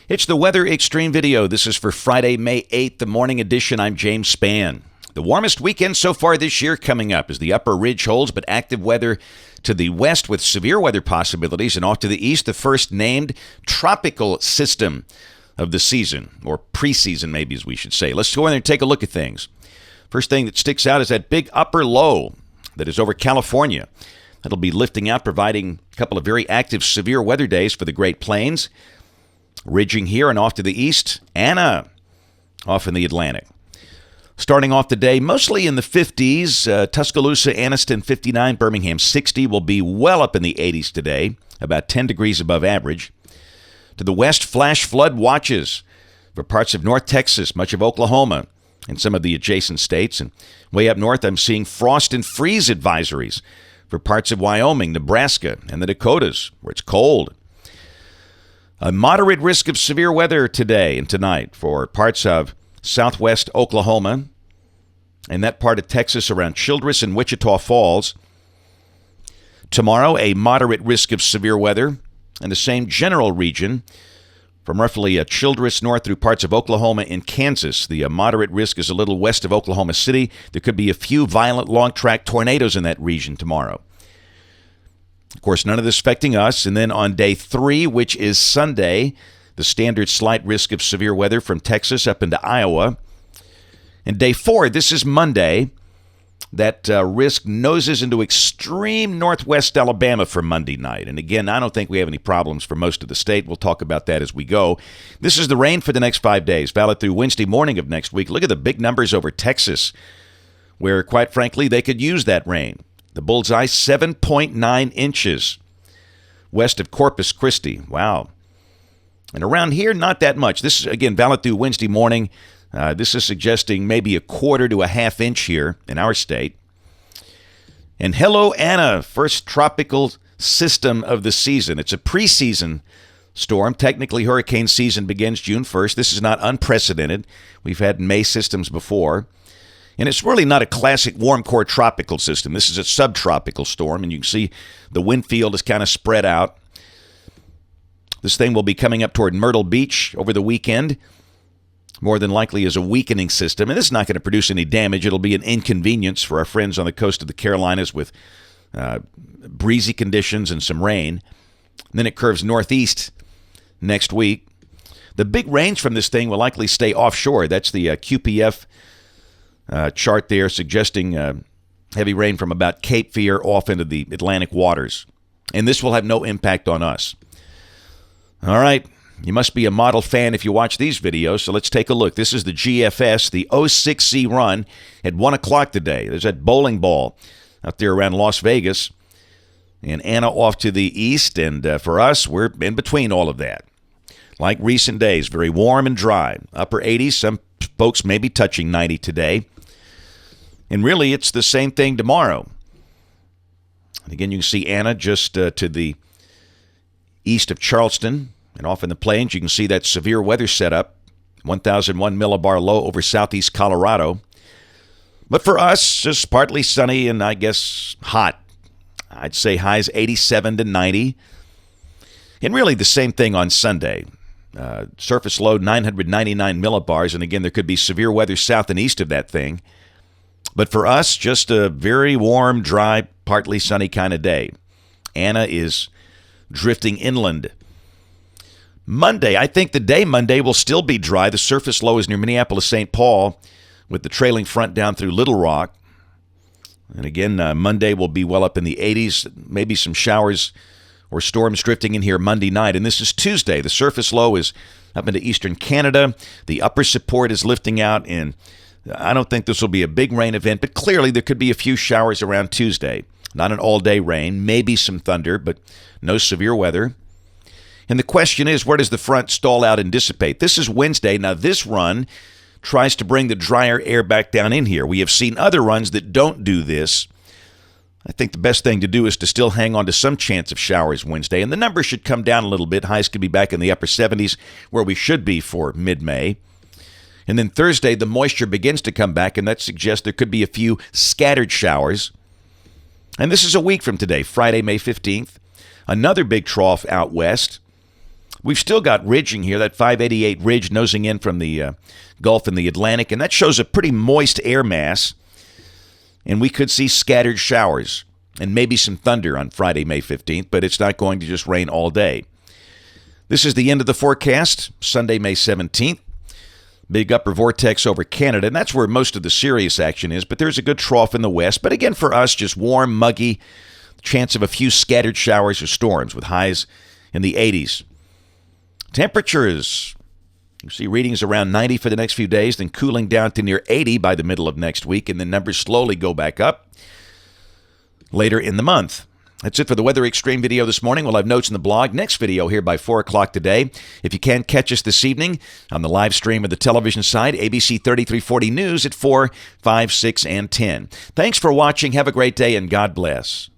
It's the Weather Xtreme video. This is for Friday, May 8th, the morning edition. I'm James Spann. The warmest weekend so far this year coming up as the upper ridge holds, but active weather to the west with severe weather possibilities, and off to the east, the first named tropical system of the season, or preseason maybe as we should say. Let's go in there and take a look at things. First thing that sticks out is that big upper low that is over California. That'll be lifting out, providing a couple of very active severe weather days for the Great Plains. Ridging here and off to the east, Anna off in the Atlantic. Starting off the day, mostly in the 50s, Tuscaloosa, Anniston 59, Birmingham 60 will be well up in the 80s today, about 10 degrees above average. To the west, flash flood watches for parts of North Texas, much of Oklahoma, and some of the adjacent states. And way up north, I'm seeing frost and freeze advisories for parts of Wyoming, Nebraska, and the Dakotas, where it's cold. A moderate risk of severe weather today and tonight for parts of southwest Oklahoma and that part of Texas around Childress and Wichita Falls. Tomorrow, a moderate risk of severe weather in the same general region from roughly Childress north through parts of Oklahoma and Kansas. The moderate risk is a little west of Oklahoma City. There could be a few violent long-track tornadoes in that region tomorrow. Of course, none of this affecting us. And then on day 3, which is Sunday, the standard slight risk of severe weather from Texas up into Iowa. And day 4, this is Monday, that risk noses into extreme northwest Alabama for Monday night. And again, I don't think we have any problems for most of the state. We'll talk about that as we go. This is the rain for the next 5 days, valid through Wednesday morning of next week. Look at the big numbers over Texas, where, quite frankly, they could use that rain. The bullseye, 7.9 inches west of Corpus Christi. Wow. And around here, not that much. This is, again, valid through Wednesday morning. This is suggesting maybe a quarter to a half inch here in our state. And hello, Anna, first tropical system of the season. It's a preseason storm. Technically, hurricane season begins June 1st. This is not unprecedented. We've had May systems before. And it's really not a classic warm core tropical system. This is a subtropical storm, and you can see the wind field is kind of spread out. This thing will be coming up toward Myrtle Beach over the weekend, more than likely as a weakening system. And this is not going to produce any damage. It'll be an inconvenience for our friends on the coast of the Carolinas with breezy conditions and some rain. And then it curves northeast next week. The big range from this thing will likely stay offshore. That's the QPF chart there suggesting heavy rain from about Cape Fear off into the Atlantic waters. And this will have no impact on us. All right. You must be a model fan if you watch these videos, so let's take a look. This is the GFS, the 06C run at 1 o'clock today. There's that bowling ball out there around Las Vegas. And Anna off to the east, and for us, we're in between all of that. Like recent days, very warm and dry. Upper 80s, some folks may be touching 90 today. And really, it's the same thing tomorrow. And again, you can see Anna just to the east of Charleston. And off in the plains, you can see that severe weather setup, 1,001 millibar low over southeast Colorado. But for us, just partly sunny and I guess hot. I'd say highs 87 to 90. And really the same thing on Sunday. Surface low 999 millibars. And again, there could be severe weather south and east of that thing. But for us, just a very warm, dry, partly sunny kind of day. Anna is drifting inland. Monday, I think the day Monday will still be dry. The surface low is near Minneapolis, St. Paul, with the trailing front down through Little Rock. And again, Monday will be well up in the 80s, maybe some showers or storms drifting in here Monday night. And this is Tuesday. The surface low is up into eastern Canada. The upper support is lifting out, and I don't think this will be a big rain event, but clearly there could be a few showers around Tuesday. Not an all-day rain, maybe some thunder, but no severe weather. And the question is, where does the front stall out and dissipate? This is Wednesday. Now, this run tries to bring the drier air back down in here. We have seen other runs that don't do this. I think the best thing to do is to still hang on to some chance of showers Wednesday. And the numbers should come down a little bit. Highs could be back in the upper 70s, where we should be for mid-May. And then Thursday, the moisture begins to come back, and that suggests there could be a few scattered showers. And this is a week from today, Friday, May 15th. Another big trough out west. We've still got ridging here, that 588 ridge nosing in from the Gulf and the Atlantic, and that shows a pretty moist air mass. And we could see scattered showers and maybe some thunder on Friday, May 15th, but it's not going to just rain all day. This is the end of the forecast, Sunday, May 17th. Big upper vortex over Canada, and that's where most of the serious action is, but there's a good trough in the west. But again, for us, just warm, muggy, chance of a few scattered showers or storms with highs in the 80s. Temperatures, you see readings around 90 for the next few days, then cooling down to near 80 by the middle of next week, and the numbers slowly go back up later in the month. That's it for the Weather Xtreme video this morning. We'll have notes in the blog. Next video here by 4 o'clock today. If you can't catch us this evening on the live stream of the television side, ABC 3340 News at 4, 5, 6, and 10. Thanks for watching. Have a great day, and God bless.